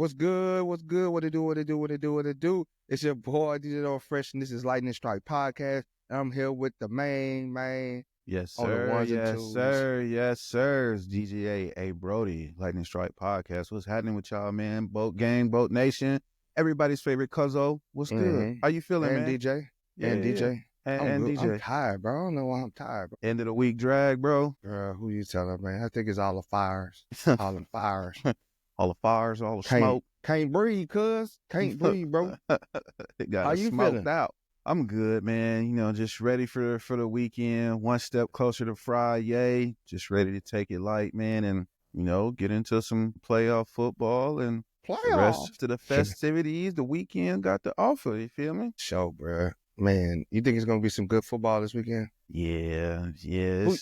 What's good? What's good? What it do? What it do? What it do? What it do? It's your boy, DJ Dolfresh, and this is Lightning Strike Podcast. And I'm here with the main. Yes, On the sir. ones and Yes, twos. sir. Yes, sir. It's DGA Brodie, Lightning Strike Podcast. What's happening with y'all, man? Boat gang, Boat Nation. Everybody's favorite Cuzzo. What's good? How you feeling, and man? DJ. Yeah, and DJ. And I'm DJ. I'm tired, bro. I don't know why I'm tired, bro. End of the week drag, bro. Girl, who you telling, man? I think it's all the fires. All the fires. All the fires, all the smoke. Can't breathe, cuz. Can't breathe, bro. It got How you smoked feeling? out. I'm good, man. You know, just ready for the weekend. One step closer to Friday. Just ready to take it light, man, and, you know, get into some playoff football and the rest of the festivities. The weekend got to offer, you feel me? Sure, bro. Man, you think it's going to be some good football this weekend? Yeah.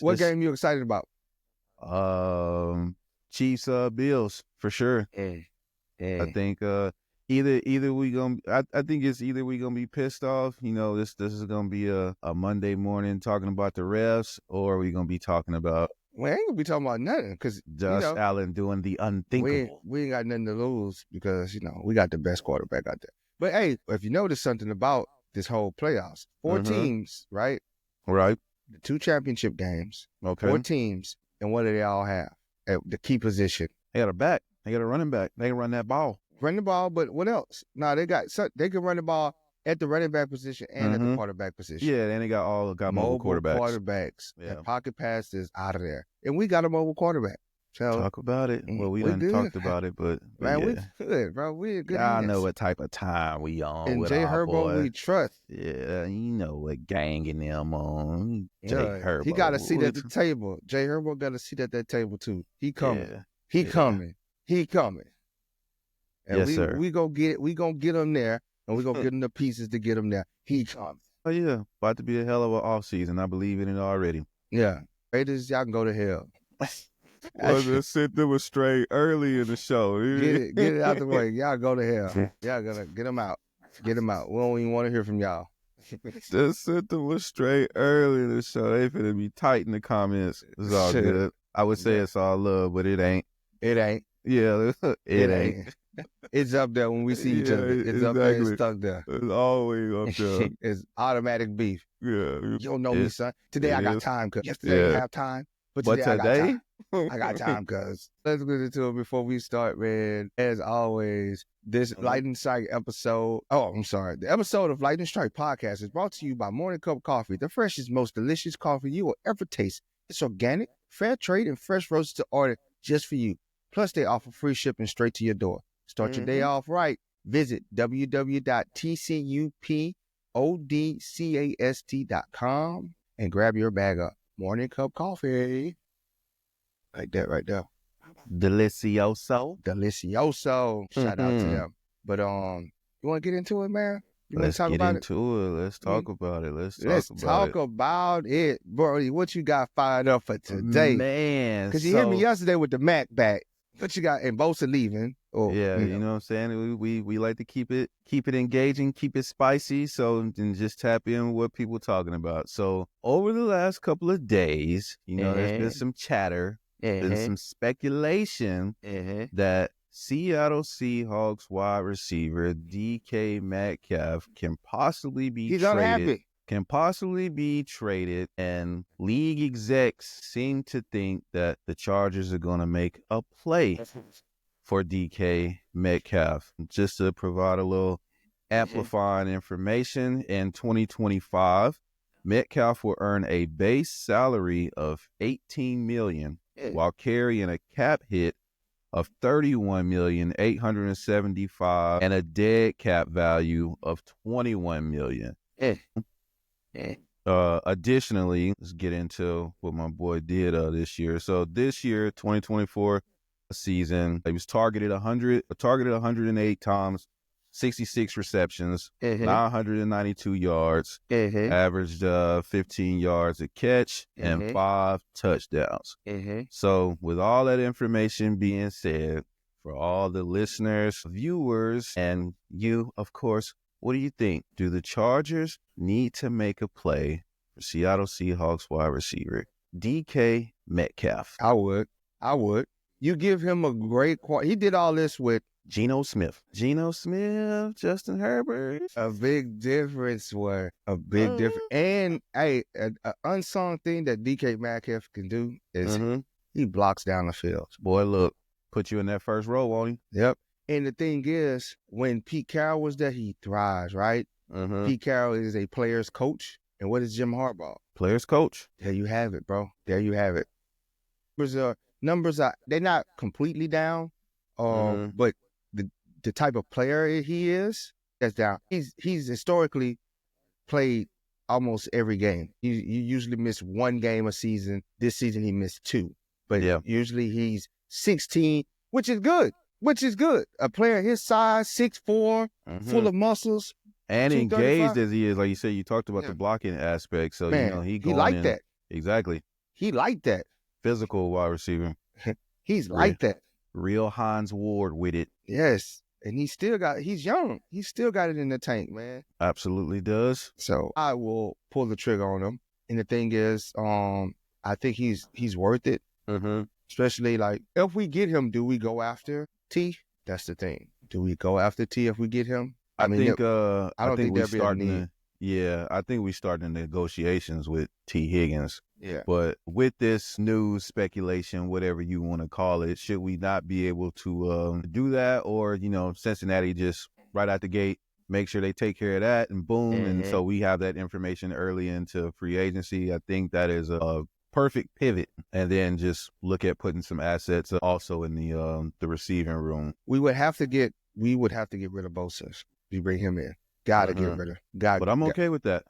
What game you excited about? Chiefs, Bills, for sure. I think either we gonna I think it's either we gonna be pissed off, you know, this is gonna be a Monday morning talking about the refs, or we gonna be talking about We ain't gonna be talking about nothing because Josh Allen doing the unthinkable. We ain't got nothing to lose because, you know, we got the best quarterback out there. But hey, if you notice something about this whole playoffs, 4 teams, right? Right. The 2 championship games, Okay. 4 teams, and what do they all have at the key position? They got a back. They got a running back. They can run that ball. Run the ball, but what else? No, they can run the ball at the running back position and at the quarterback position. Yeah, and they got mobile quarterbacks. Yeah. And pocket passes out of there. And we got a mobile quarterback. So talk about it. Well, we done talked about it, but man, yeah. we good, bro. We good. I know what type of time we on. And with Jay our Herbo, boy. we trust. Yeah, you know what gang in them on. Jay Herbo. He got a seat at the table. Jay Herbo got a seat at that table too. He coming. Yeah. He coming. And yes, sir. We gonna get it. We gonna get him there, and we gonna get him the pieces to get him there. He coming. Oh yeah, about to be a hell of an off season. I believe in it already. Yeah, Raiders, y'all can go to hell. Well, just sit them straight early in the show. Get it out the way. Y'all go to hell. Y'all gonna get them out. Get them out. We don't even want to hear from y'all. Just sit them straight early in the show. They finna be tight in the comments. It's all good. I would say it's all love, but it ain't. It ain't. Yeah, it ain't. It's up there when we see each other. It's up there. It's stuck there. It's always up there. It's automatic beef. Yeah. You don't know me, son. Today I got time, cuz. Yesterday I didn't have time. But today I got time. I got time, cuz. Let's get into it before we start, man. As always, this Lightning Strike episode. Oh, I'm sorry. The episode of Lightning Strike Podcast is brought to you by Morning Cup Coffee, the freshest, most delicious coffee you will ever taste. It's organic, fair trade, and fresh roasted to order just for you. Plus, they offer free shipping straight to your door. Start your day off right. Visit www.tcupodcast.com and grab your bag of Morning Cup Coffee. Like that right there. Delicioso. Shout out to them. But you want to get into it, man? Let's get into it. Let's talk about it. Let's talk about it. Brodie, what you got fired up for today? Man. Because you heard me yesterday with the Mac back. What you got? And Bosa leaving. Yeah, you know what I'm saying? We like to keep it engaging, keep it spicy, so and just tap in what people are talking about. So over the last couple of days, you know, there's been some chatter, there's some speculation that Seattle Seahawks wide receiver DK Metcalf can possibly be He's traded. Unhappy. Can possibly be traded, and league execs seem to think that the Chargers are going to make a play for DK Metcalf. Just to provide a little amplifying information, in 2025, Metcalf will earn a base salary of $18 million while carrying a cap hit of $31,875,000 and a dead cap value of $21 million. Additionally, let's get into what my boy did this year. So this year, 2024 season, he was targeted 108 times, 66 receptions, 992 yards, averaged 15 yards a catch, and 5 touchdowns. So with all that information being said, for all the listeners, viewers, and you, of course, what do you think? Do the Chargers need to make a play for Seattle Seahawks wide receiver DK Metcalf? I would. You give him a great he did all this with Geno Smith, Justin Herbert. A big difference, a big difference. And hey, an unsung thing that DK Metcalf can do is he blocks down the field. Boy, look, put you in that first row, won't he? Yep. And the thing is, when Pete Carroll was there, he thrives, right? Pete Carroll is a player's coach. And what is Jim Harbaugh? Player's coach. There you have it, bro. There you have it. Numbers are they're not completely down, but the type of player he is, that's down. He's historically played almost every game. You usually miss one game a season. This season he missed 2. But usually he's 16, which is good. A player his size, 6'4", full of muscles. And engaged as he is, like you said, you talked about the blocking aspect. So, man, he liked that. Exactly. He liked that. Physical wide receiver. He's like that. Real Hines Ward with it. Yes. And he's young. He's still got it in the tank, man. Absolutely does. So I will pull the trigger on him. And the thing is, I think he's worth it. Especially like if we get him, do we go after T? That's the thing. Do we go after T if we get him? I think we starting negotiations with T. Higgins. Yeah. But with this news speculation, whatever you want to call it, should we not be able to do that? Or, Cincinnati just right out the gate, make sure they take care of that and boom. And so we have that information early into free agency. I think that is a perfect pivot. And then just look at putting some assets also in the receiving room. We would have to get rid of Bosa. We bring him in. Gotta get rid of. But I'm okay with that.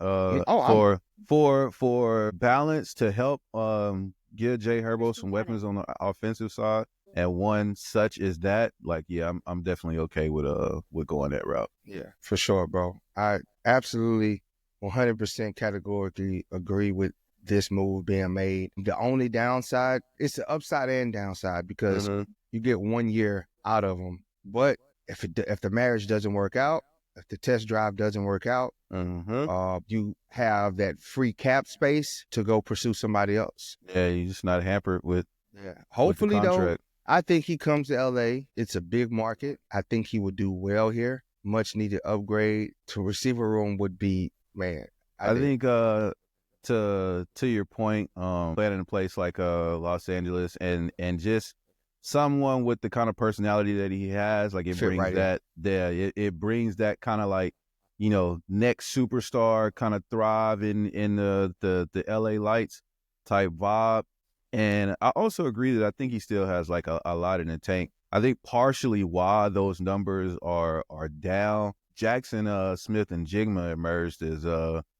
For balance to help give Jay Herbo some weapons on the offensive side, and one such as that, I'm definitely okay with going that route. Yeah, for sure, bro. I absolutely 100% categorically agree with this move being made. The only downside, it's the upside and downside because you get 1 year out of them. But if the marriage doesn't work out, if the test drive doesn't work out, you have that free cap space to go pursue somebody else. Yeah, you're just not hampered with. Yeah, hopefully though, I think he comes to LA. It's a big market. I think he would do well here. Much needed upgrade to receiver room would be, man. I think to your point, playing in a place like Los Angeles and just someone with the kind of personality that he has, like it brings it brings that kind of like, next superstar kind of thrive in the LA Lights type vibe. And I also agree that I think he still has like a lot in the tank. I think partially why those numbers are down. Jackson Smith and Jigma emerged as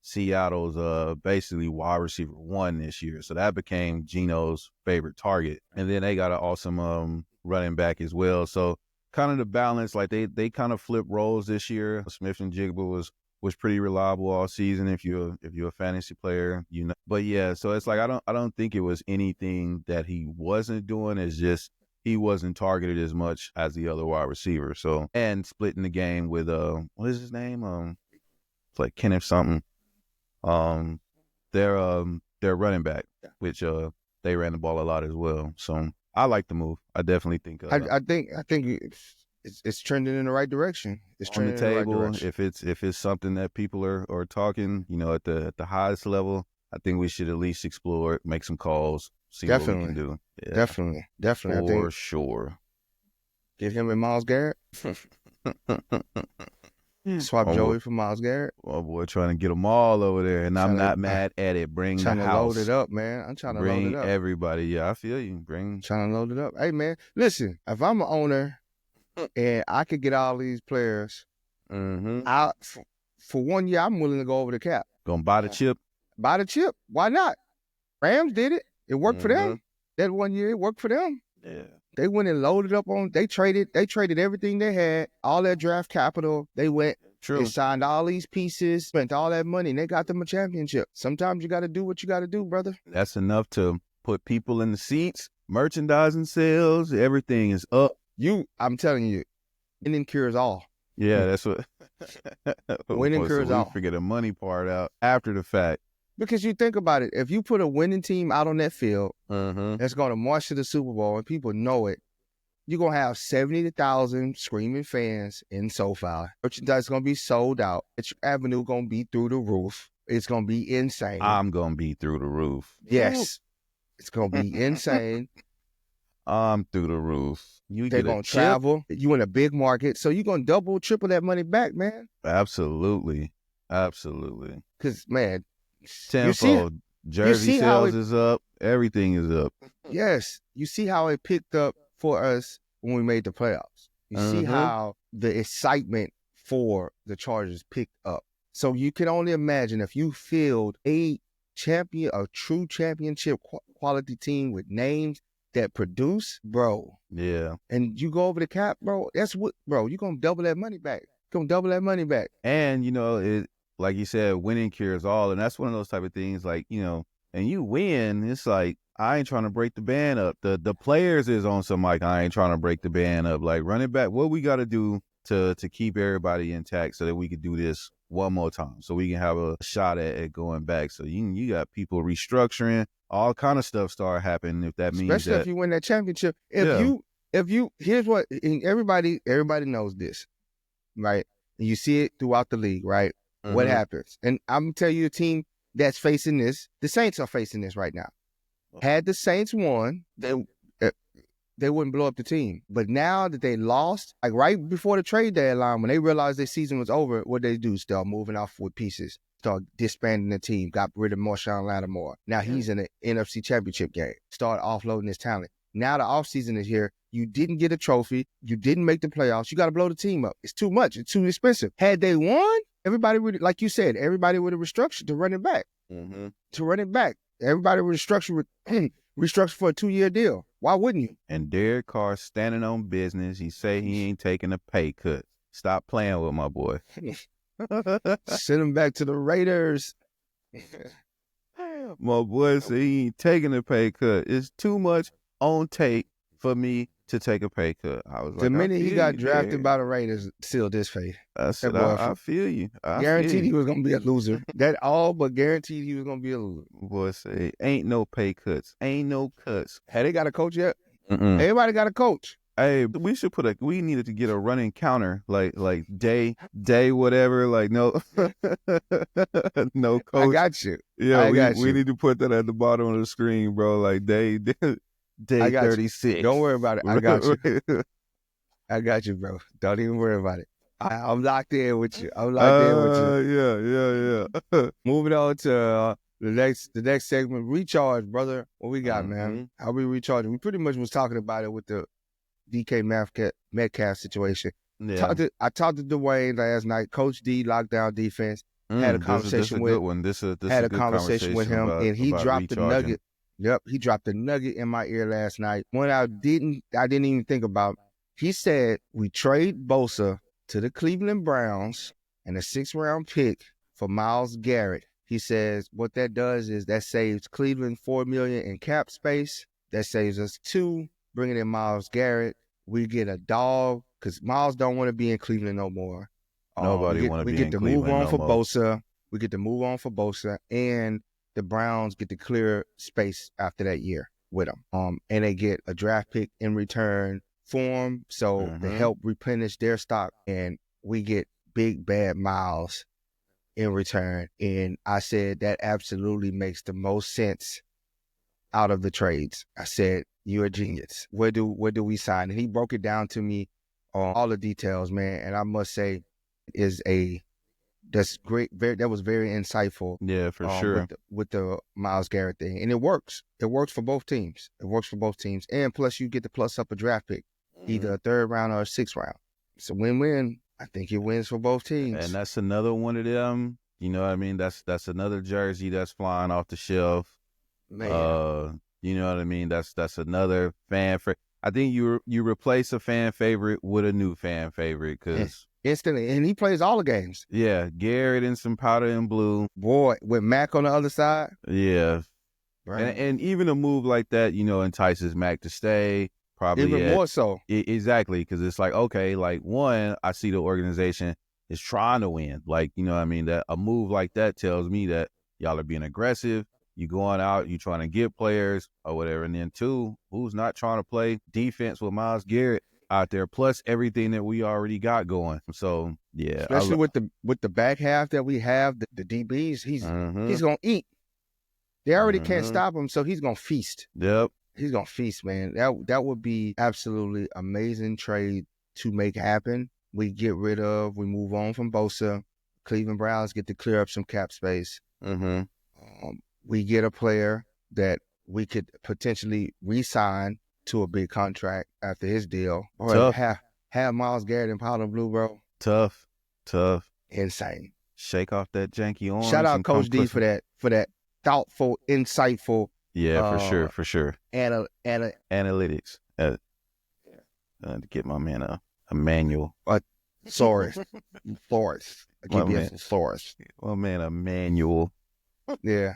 Seattle's basically wide receiver 1 this year. So that became Geno's favorite target. And then they got an awesome running back as well. So kind of the balance, like they kind of flip roles this year. Smith and Jigba was pretty reliable all season if you're a fantasy player, But yeah, so it's like I don't think it was anything that he wasn't doing. It's just he wasn't targeted as much as the other wide receiver. So, and splitting the game with what is his name? It's like Kenneth something. Their running back, which they ran the ball a lot as well. So I like the move. I definitely think. I think it's trending in the right direction. It's on trending the table. In the right direction. If it's something that people are talking, at the highest level, I think we should at least explore it, make some calls, see what we can do. Yeah. Definitely. For sure. Get him and Myles Garrett. Swap Joey for Myles Garrett. Oh boy, trying to get them all over there, and I'm not mad at it. Bring the house. Trying to load it up, man. I'm trying to load it up. Bring everybody. Yeah, I feel you. Trying to load it up. Hey, man, listen. If I'm an owner and I could get all these players, for 1 year, I'm willing to go over the cap. Gonna buy the chip. Buy the chip. Why not? Rams did it. It worked for them. That 1 year, it worked for them. Yeah. They went and loaded up on. They traded everything they had, all their draft capital. They went and signed all these pieces, spent all that money, and they got them a championship. Sometimes you got to do what you got to do, brother. That's enough to put people in the seats. Merchandising sales, everything is up. I'm telling you, winning cures all. Yeah, that's what. Winning cures all. Figure the money part out after the fact. Because you think about it, if you put a winning team out on that field that's going to march to the Super Bowl and people know it, you're going to have 70,000 screaming fans in SoFi. Merchandise is going to be sold out. Its avenue going to be through the roof. It's going to be insane. I'm going to be through the roof. Yes. It's going to be insane. I'm through the roof. They're going to travel. You in a big market. So you're going to double, triple that money back, man. Absolutely. Absolutely. Because, man. Tenfold. Jersey sales is up. Everything is up. Yes. You see how it picked up for us when we made the playoffs. You see how the excitement for the Chargers picked up. So you can only imagine if you field a true championship quality team with names that produce, bro. Yeah. And you go over the cap, bro. That's what, bro. You're going to double that money back. You're going to double that money back. And, it, like you said, winning cures all. And that's one of those type of things, like, and you win, it's like, I ain't trying to break the band up. The players is on some, like, I ain't trying to break the band up. Like, running back, what we got to do to keep everybody intact so that we could do this one more time, so we can have a shot at going back. So you got people restructuring, all kind of stuff start happening. If that means especially if you win that championship. If you here's what, and everybody knows this, right? And you see it throughout the league, right? What happens? And I'm gonna tell you a team that's facing this. The Saints are facing this right now. Had the Saints won, they wouldn't blow up the team. But now that they lost, like right before the trade deadline, when they realized their season was over, what they do? Start moving off with pieces, start disbanding the team, got rid of Marshawn Lattimore. Now he's in the NFC Championship game, start offloading his talent. Now the offseason is here. You didn't get a trophy. You didn't make the playoffs. You got to blow the team up. It's too much. It's too expensive. Had they won, everybody would, like you said, everybody would have restructured to run it back. To run it back. Everybody would restructure for a 2-year deal. Why wouldn't you? And Derek Carr standing on business. He say he ain't taking a pay cut. Stop playing with my boy. Send him back to the Raiders. My boy said he ain't taking a pay cut. It's too much on tape for me to take a pay cut. I was like, the minute he got drafted by the Raiders, sealed his fate. I said, I feel you. Guaranteed he was going to be a loser. That all but guaranteed he was going to be a loser. Boy say, ain't no pay cuts. Ain't no cuts. Had they got a coach yet? Everybody got a coach. Hey, we needed to get a running counter, like day, whatever, like no coach. I got you. Yeah, we need to put that at the bottom of the screen, bro. Like day 36. Don't worry about it. I got you. I got you, bro. Don't even worry about it. I'm locked in with you. Yeah. Moving on to the next segment, recharge, brother. What we got, man? How we recharging? We pretty much was talking about it with the DK Metcalf situation. Yeah. I talked to Dwayne last night. Coach D, lockdown defense. Had a conversation with him. Had a conversation with him, and he dropped the nugget. Yep, he dropped a nugget in my ear last night. One I didn't even think about. He said we trade Bosa to the Cleveland Browns and a 6th-round pick for Myles Garrett. He says what that does is that saves Cleveland $4 million in cap space. That saves us $2 million, bringing in Myles Garrett. We get a dog because Myles don't want to be in Cleveland no more. Nobody want to be in Cleveland. We get to move on for Bosa. We get to move on for Bosa, and the Browns get to clear space after that year with them. And they get a draft pick in return for them, so they help replenish their stock, and we get big bad Myles in return. And I said that absolutely makes the most sense out of the trades. I said, you're a genius. Where do we sign? And he broke it down to me on all the details, man. And I must say, that's great. That was very insightful. Yeah, for sure. With the Myles Garrett thing. And it works. It works for both teams. And plus you get to plus up a draft pick, either a 3rd round or a 6th round. It's a win-win. I think it wins for both teams. And that's another one of them, you know what I mean? That's another jersey that's flying off the shelf. Man. You know what I mean? That's another fan favorite. I think you replace a fan favorite with a new fan favorite because instantly, and he plays all the games. Yeah, Garrett in some powder and blue. Boy, with Mac on the other side. Yeah, right. And even a move like that, entices Mac to stay. Probably even more so. Exactly, because it's like, okay, like one, I see the organization is trying to win. Like, you know what I mean? That a move like that tells me that y'all are being aggressive. you going out, you trying to get players or whatever. And then 2, who's not trying to play defense with Myles Garrett out there, plus everything that we already got going. So yeah, especially with the back half that we have, the DBs, he's gonna eat. They already can't stop him, so he's gonna feast. Yep, he's gonna feast, man. That would be absolutely amazing trade to make happen. We move on from Bosa. Cleveland Browns get to clear up some cap space. We get a player that we could potentially re-sign to a big contract after his deal. Or have Myles Garrett and Powder Blue, bro. Tough. Insane. Shake off that janky orange. Shout out Coach D for that thoughtful, insightful. Yeah, for sure. Analytics. To get my man a manual. Flores. I give you a Flores. Well, man, a manual. Yeah,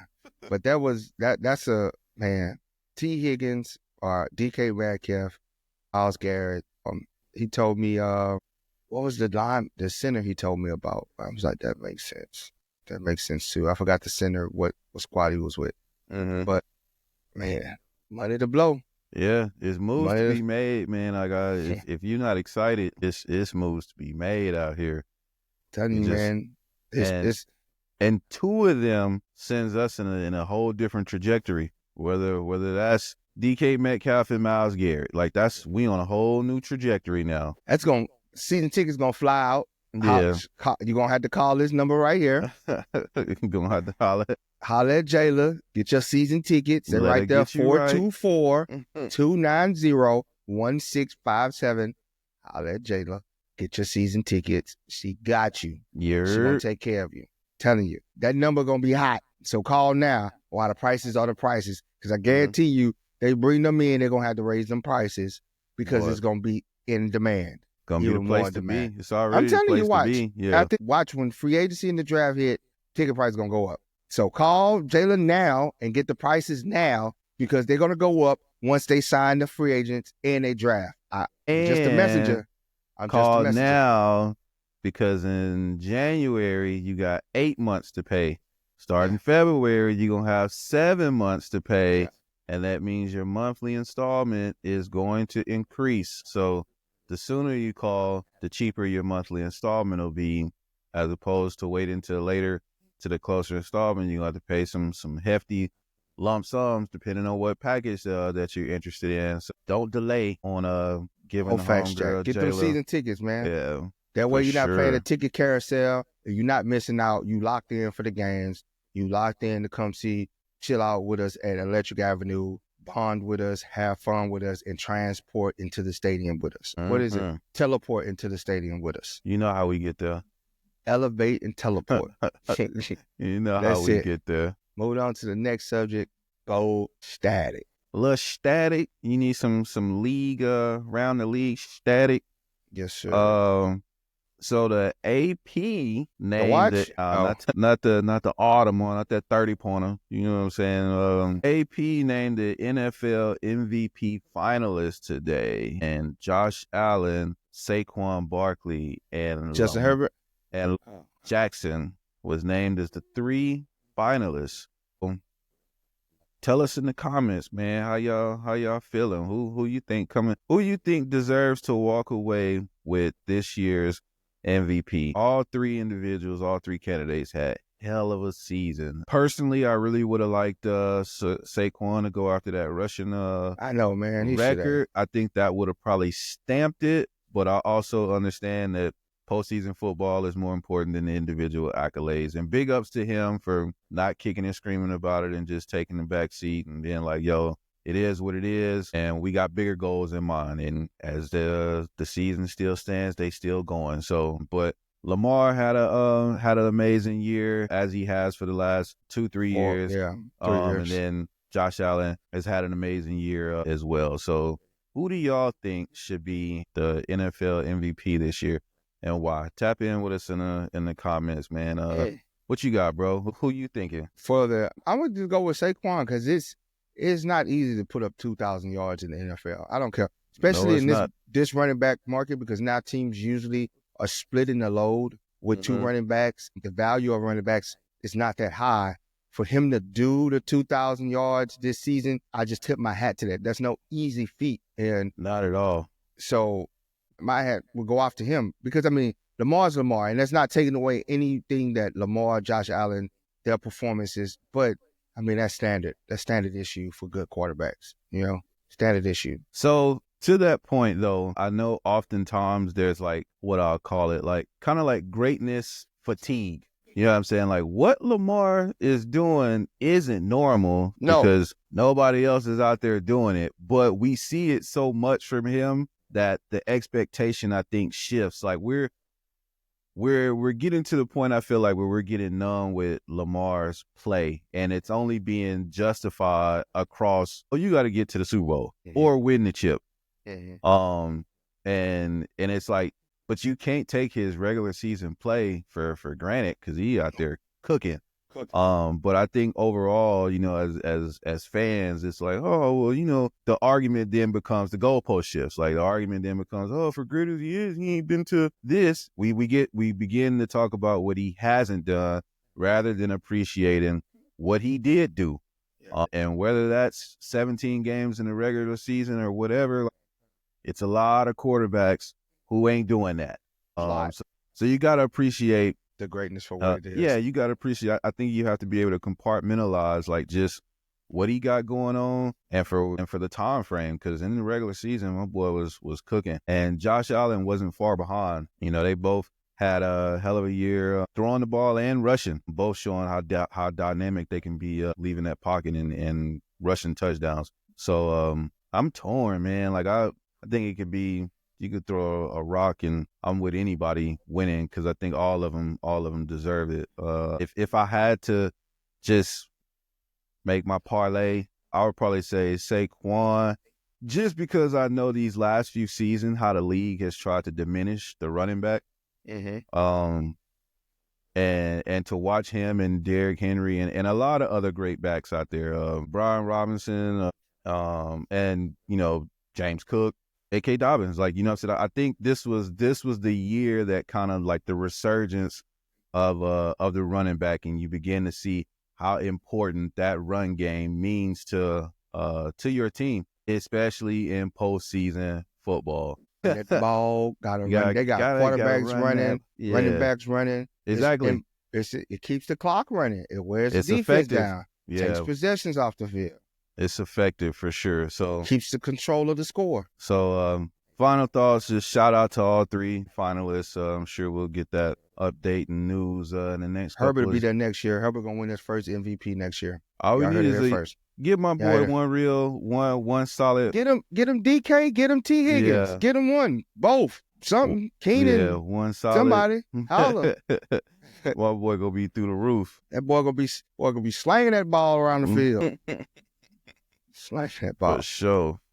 but that's a man. T. Higgins or DK Metcalf, Myles Garrett. He told me what was the center he told me about. I was like, that makes sense. That makes sense too. I forgot the center what squad he was with. But man, money to blow. Yeah, it's moves to be made, man. If you're not excited, it's moves to be made out here. Telling you, man. And 2 of them sends us in a whole different trajectory. Whether that's DK Metcalf and Myles Garrett, we on a whole new trajectory now. Season tickets gonna fly out. Yeah, you're gonna have to call this number right here. You're gonna have to holler at Jayla. Get your season tickets. They're right there, 424-290-1657. Holler at Jayla. Get your season tickets. She got you. Yeah. She gonna take care of you. Telling you. That number gonna be hot. So call now while the prices are the prices. Because I guarantee you, they bring them in, they're gonna have to raise them prices because it's gonna be in demand. Gonna be the place to be. It's already the place to be. Yeah. Watch when free agency and the draft hit, ticket price is gonna go up. So call Jalen now and get the prices now because they're gonna go up once they sign the free agents and they draft. Just a messenger. Call now because in January you got 8 months to pay. Starting February, you're gonna have 7 months to pay. Yeah. And that means your monthly installment is going to increase. So the sooner you call, the cheaper your monthly installment will be, as opposed to waiting until later to the closer installment. You have to pay some hefty lump sums depending on what package that you're interested in. So don't delay on giving the homegirl Get them season tickets, man. Yeah. That way you're not playing a ticket carousel. You're not missing out. You locked in for the games. You locked in to come chill out with us at Electric Avenue, bond with us, have fun with us, and transport into the stadium with us. What is it? Teleport into the stadium with us. You know how we get there. Elevate and teleport. You know how we get there. Moving on to the next subject. Go static. A little static. You need some league, round the league static. Yes, sir. So the AP named it, not the autumn one, not that 30-pointer. You know what I'm saying? AP named the NFL MVP finalists today, and Josh Allen, Saquon Barkley, and Justin Herbert and Jackson was named as the 3 finalists. Tell us in the comments, man, how y'all feeling? Who you think who you think deserves to walk away with this year's MVP? All 3 individuals, all 3 candidates had hell of a season. Personally, I really would have liked Saquon to go after that rushing I know, man, record. I think that would have probably stamped it, but I also understand that postseason football is more important than the individual accolades. And big ups to him for not kicking and screaming about it and just taking the back seat and being like, yo, it is what it is, and we got bigger goals in mind. And as the season still stands, they still going. So, but Lamar had an amazing year, as he has for the last 2-3 years. 3 years. And then Josh Allen has had an amazing year as well. So, who do y'all think should be the NFL MVP this year, and why? Tap in with us in the comments, man. What you got, bro? Who you thinking? I'm gonna just go with Saquon because it's not easy to put up 2,000 yards in the NFL. I don't care, especially in this running back market, because now teams usually are splitting the load with 2 running backs. The value of running backs is not that high for him to do the 2,000 yards this season, I just tip my hat to that. That's no easy feat. And not at all. So my hat would go off to him because, I mean, Lamar's Lamar, and that's not taking away anything that Lamar, Josh Allen, their performances, but, I mean, that's standard. That's standard issue for good quarterbacks, standard issue. So to that point, though, I know oftentimes there's like what I'll call it, like kind of like greatness fatigue. You know what I'm saying? Like what Lamar is doing isn't normal because nobody else is out there doing it, but we see it so much from him that the expectation, I think, shifts. Like we're getting to the point, I feel like, where we're getting numb with Lamar's play, and it's only being justified across, you got to get to the Super Bowl or win the chip. And it's like, but you can't take his regular season play for granted because he out there cooking. But I think overall, as fans, it's like, the argument then becomes the goalpost shifts. Like the argument then becomes, for good as he is, he ain't been to this. We begin to talk about what he hasn't done rather than appreciating what he did do. And whether that's 17 games in the regular season or whatever, it's a lot of quarterbacks who ain't doing that. So you got to appreciate the greatness for what it is. Yeah, you got to appreciate. I think you have to be able to compartmentalize like just what he got going on and for the time frame, because in the regular season, my boy was cooking, and Josh Allen wasn't far behind. They both had a hell of a year throwing the ball and rushing, both showing how dynamic they can be leaving that pocket and rushing touchdowns. So I'm torn, man. Like I think it could be. You could throw a rock and I'm with anybody winning because I think all of them deserve it. If I had to just make my parlay, I would probably say Saquon, just because I know these last few seasons how the league has tried to diminish the running back. And to watch him and Derrick Henry and a lot of other great backs out there, Brian Robinson, and James Cook. A.K. Dobbins, like, what I'm saying? I think this was the year that kind of like the resurgence of the running back, and you begin to see how important that run game means to your team, especially in postseason football. That ball gotta run. They got quarterbacks running, running backs running. Exactly. It keeps the clock running. It wears the defense effective. down. Takes possessions off the field. It's effective for sure. So keeps the control of the score. So final thoughts, just shout out to all three finalists. I'm sure we'll get that update and news in the next couple. Herbert will be there next year. Herbert gonna win his first MVP next year. All we need is first. Give my boy one solid. Get him DK, get him T. Higgins, get him one, both. Something. Keenan. Yeah, one solid. Somebody. Holla. My boy gonna be through the roof. That boy gonna be slanging that ball around the field. Slash that ball.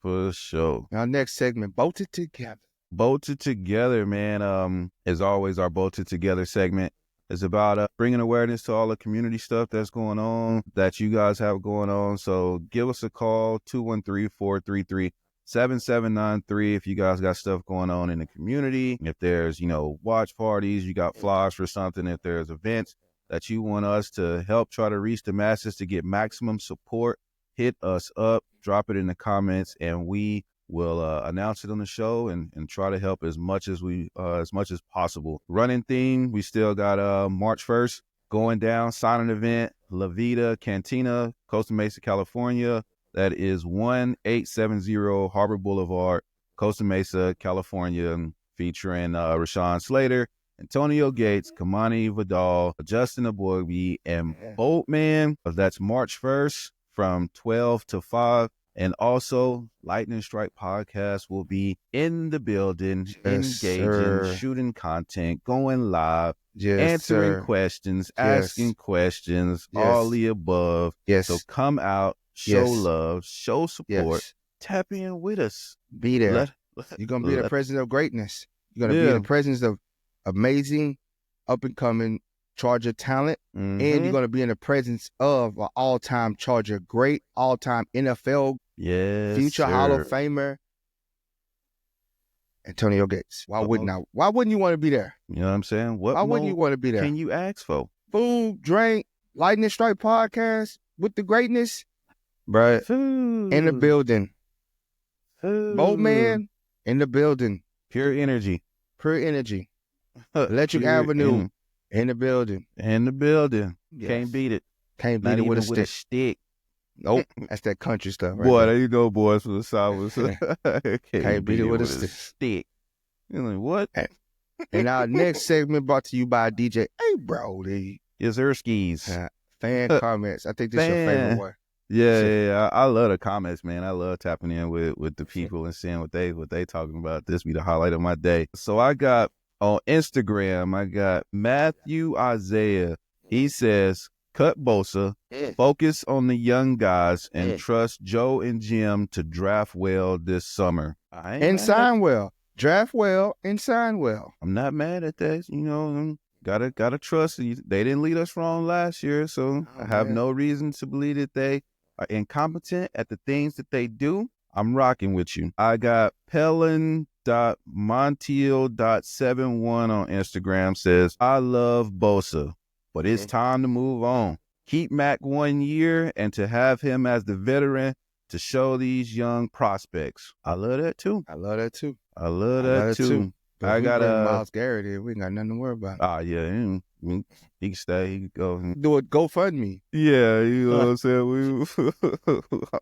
For sure. Our next segment, Bolted Together. Bolted Together, man. As always, our Bolted Together segment is about bringing awareness to all the community stuff that's going on, that you guys have going on. So give us a call, 213-433-7793 if you guys got stuff going on in the community. If there's, watch parties, you got flyers for something, if there's events that you want us to help try to reach the masses to get maximum support, hit us up, drop it in the comments, and we will announce it on the show and try to help as much as possible. Running theme, we still got March 1st going down, signing event, La Vida Cantina, Costa Mesa, California. That is 1870 Harbor Boulevard, Costa Mesa, California, featuring Rashawn Slater, Antonio Gates, Kamani Vidal, Justin Aboigbe, and Boltman. That's March 1st. From 12 to 5. And also, Lightning Strike Podcast will be in the building, engaging, shooting content, going live, answering questions, asking questions, all the above. So come out, show love, show support, tap in with us. Be there. You're going to be in the presence of greatness. You're going to be in the presence of amazing, up-and-coming Charger talent, and you're going to be in the presence of an all-time Charger great, all-time NFL future Hall of Famer, Antonio Gates. Why wouldn't you want to be there? You know what I'm saying? Why wouldn't you want to be there? Can you ask for? Food, drink, Lightning Strike Podcast with the greatness, bruh, in the building. Boat Man in the building. Pure energy. Electric Avenue in the building. Yes. Can't beat it. Can't beat it with a stick. Nope. That's that country stuff right Boy, there. there you go, boys, from the South. Can't beat it with a stick. You're like, what? And our next segment brought to you by DJ Brodie. Yes, skis. Fan comments. I think this is your favorite one. Yeah. I love the comments, man. I love tapping in with the people and seeing what they talking about. This be the highlight of my day. So I got on Instagram, I got Matthew Isaiah. He says, cut Bosa, focus on the young guys, and trust Joe and Jim to draft well this summer. And sign well. Draft well and sign well. I'm not mad at that. You know, gotta trust. They didn't lead us wrong last year, so I have no reason to believe that they are incompetent at the things that they do. I'm rocking with you. I got Pelin.Montiel.71 on Instagram says, I love Bosa, but it's time to move on. Keep Mac 1 year and to have him as the veteran to show these young prospects. I love that too. I love that too. I got Myles Garrett here. We ain't got nothing to worry about. Yeah. He can stay. He can go. Do it. GoFundMe. Yeah, you know what I'm saying? We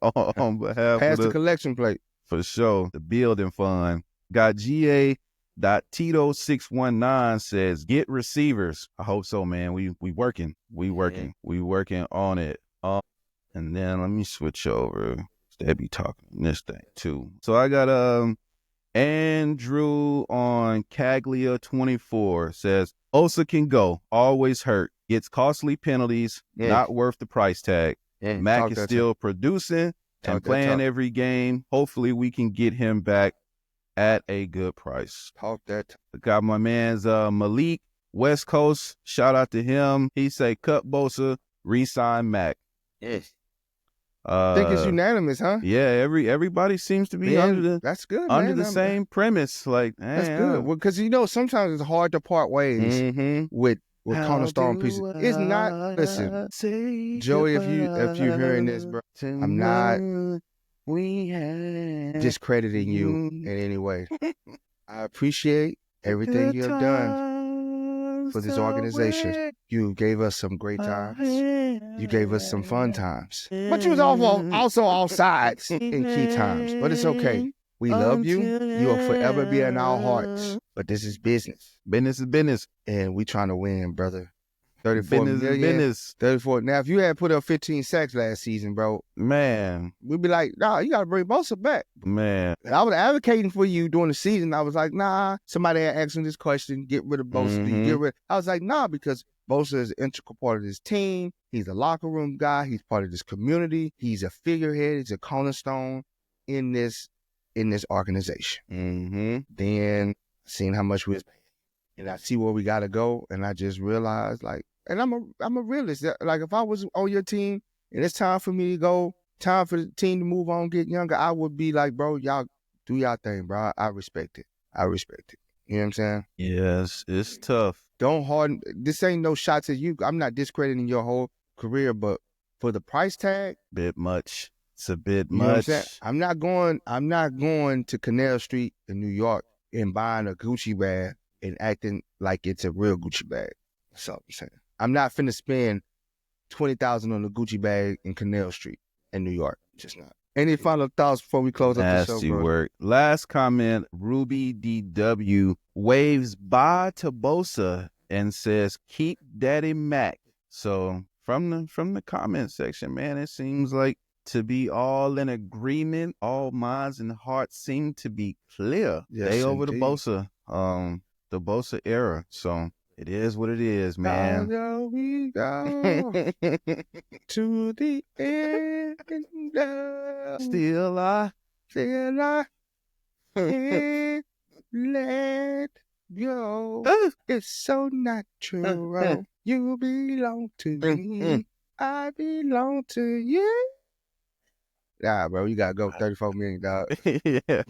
on behalf Pass of the collection plate. For sure. The building fund. Got GA.Tito619 says, get receivers. I hope so, man. We working. We working on it. And then let me switch over. They be talking this thing too. So I got Andrew on Caglia24 says, Osa can go, always hurt, gets costly penalties, not worth the price tag. Mac is still producing and playing every game. Hopefully we can get him back at a good price. Talk that. Got my man's Malik, West Coast. Shout out to him. He say, cut Bosa, re-sign Mac. Yes. I think it's unanimous, huh? Yeah, everybody seems to be under that's good, under the same premise. Like, that's good. Well, because sometimes it's hard to part ways with cornerstone pieces. It's not. Listen, Joey, if you're hearing this, bro, I'm not discrediting you in any way. I appreciate everything you have done for this organization. You gave us some great times. You gave us some fun times. But you was also all sides in key times. But it's okay. We love you. You will forever be in our hearts. But this is business. Business is business. And we trying to win, brother. 34 business million. Business. 34. Now, if you had put up 15 sacks last season, bro, man, we'd be like, nah, you got to bring Bosa back. Man. And I was advocating for you during the season. I was like, nah, somebody had asked me this question, get rid of Bosa. Do you get rid? I was like, nah, because Bosa is an integral part of this team. He's a locker room guy. He's part of this community. He's a figurehead. He's a cornerstone in this organization. Then seeing how much we was paying, and I see where we got to go, and I just realized, like, and I'm a realist. Like, if I was on your team and it's time for me to go, time for the team to move on, get younger, I would be like, bro, y'all do y'all thing, bro. I respect it. You know what I'm saying? Yes, it's tough. Don't harden. This ain't no shots at you. I'm not discrediting your whole career, but for the price tag, bit much. It's a bit you know much. I'm not going to Canal Street in New York and buying a Gucci bag and acting like it's a real Gucci bag. That's all I'm saying. I'm not finna spend $20,000 on a Gucci bag in Canal Street in New York. Just not. Any final thoughts before we close up the show, bro? Work. Last comment, Ruby DW waves bye to Bosa and says, keep Daddy Mac. So from the comment section, man, it seems like to be all in agreement. All minds and hearts seem to be clear. Yes, they over indeed. the Bosa era. So it is what it is, man. We go to the end. Still I can't let go. It's so natural. You belong to me. I belong to you. Nah, bro, you gotta go 34 million, dog. Yeah,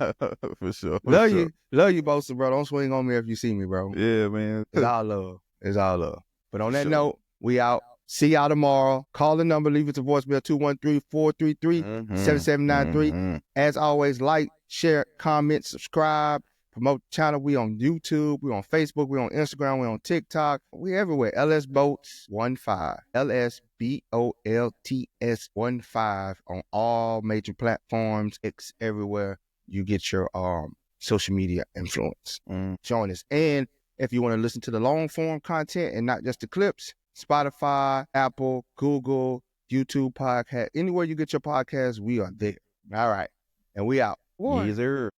for sure. Love you, Bosa, bro. Don't swing on me if you see me, bro. Yeah, man. It's all love. But on that note, we out. See y'all tomorrow. Call the number, leave us a voicemail, 213-433-7793. As always, like, share, comment, subscribe, promote the channel. We on YouTube, we on Facebook, we on Instagram, we on TikTok. We everywhere. LS Bolts 15. LSBOLTS 15 on all major platforms. It's everywhere you get your social media influence. Join us. And if you want to listen to the long form content and not just the clips, Spotify, Apple, Google, YouTube podcast, anywhere you get your podcast, we are there. All right. And we out. Yes, sir.